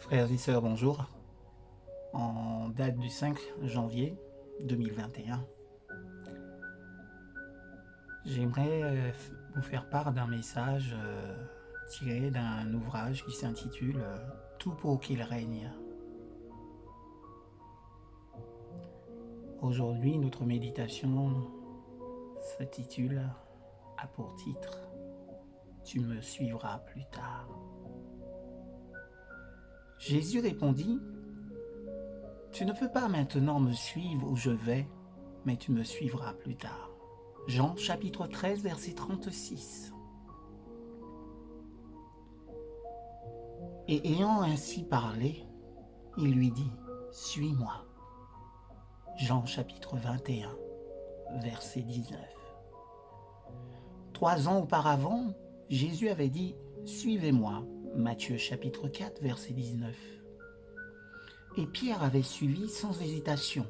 Frères et sœurs, bonjour. En date du 5 janvier 2021, j'aimerais vous faire part d'un message tiré d'un ouvrage qui s'intitule Tout pour qu'il règne. Aujourd'hui, notre méditation s'intitule, a pour titre, Tu me suivras plus tard. Jésus répondit, Tu ne peux pas maintenant me suivre où je vais, mais tu me suivras plus tard. Jean chapitre 13, verset 36. Et ayant ainsi parlé, il lui dit, Suis-moi. Jean chapitre 21, verset 19. 3 ans auparavant, Jésus avait dit, Suivez-moi. Matthieu chapitre 4, verset 19. Et Pierre avait suivi sans hésitation.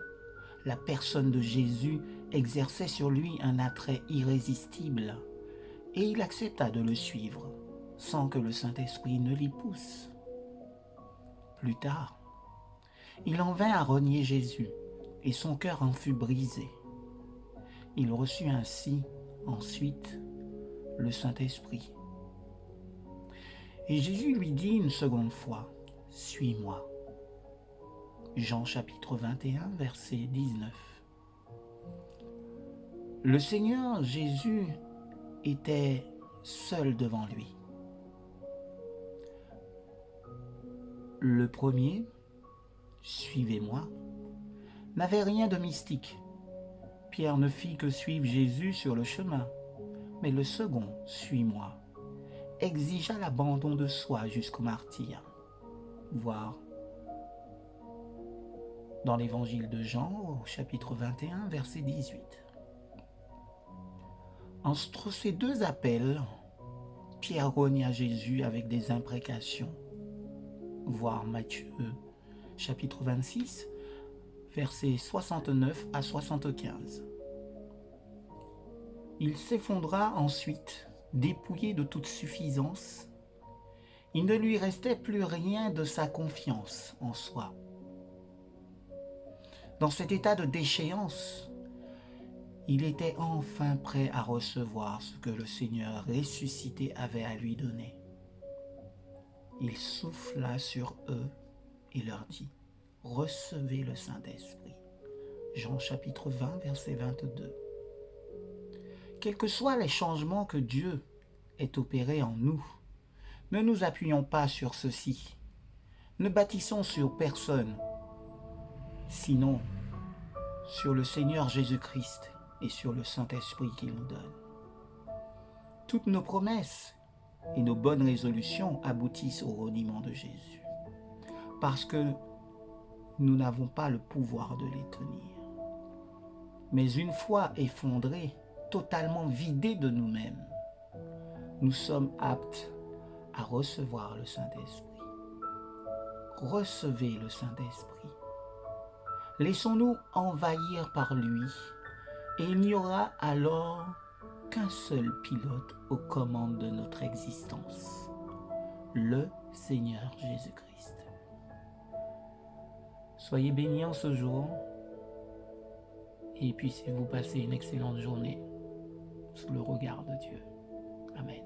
La personne de Jésus exerçait sur lui un attrait irrésistible, et il accepta de le suivre, sans que le Saint-Esprit ne l'y pousse. Plus tard, il en vint à renier Jésus, et son cœur en fut brisé. Il reçut ainsi, ensuite, le Saint-Esprit. Et Jésus lui dit une seconde fois, « Suis-moi ». Jean chapitre 21, verset 19. Le Seigneur Jésus était seul devant lui. Le premier, « Suivez-moi », n'avait rien de mystique. Pierre ne fit que suivre Jésus sur le chemin. Mais le second, « Suis-moi », exigea l'abandon de soi jusqu'au martyre. Voir dans l'évangile de Jean, au chapitre 21, verset 18. Entre ces deux appels, Pierre renia Jésus avec des imprécations. Voir Matthieu, chapitre 26, versets 69 à 75. Il s'effondra ensuite, dépouillé de toute suffisance. Il ne lui restait plus rien de sa confiance en soi. Dans cet état de déchéance, il était enfin prêt à recevoir ce que le Seigneur ressuscité avait à lui donner. Il souffla sur eux et leur dit, « Recevez le Saint-Esprit. » Jean chapitre 20, verset 22. Quels que soient les changements que Dieu ait opérés en nous, ne nous appuyons pas sur ceci. Ne bâtissons sur personne, sinon sur le Seigneur Jésus-Christ et sur le Saint-Esprit qu'il nous donne. Toutes nos promesses et nos bonnes résolutions aboutissent au reniement de Jésus, parce que nous n'avons pas le pouvoir de les tenir. Mais une fois effondrés, totalement vidés de nous-mêmes, nous sommes aptes à recevoir le Saint-Esprit. Recevez le Saint-Esprit. Laissons-nous envahir par lui, et il n'y aura alors qu'un seul pilote aux commandes de notre existence, le Seigneur Jésus-Christ. Soyez bénis en ce jour, et puissiez-vous passer une excellente journée sous le regard de Dieu. Amen.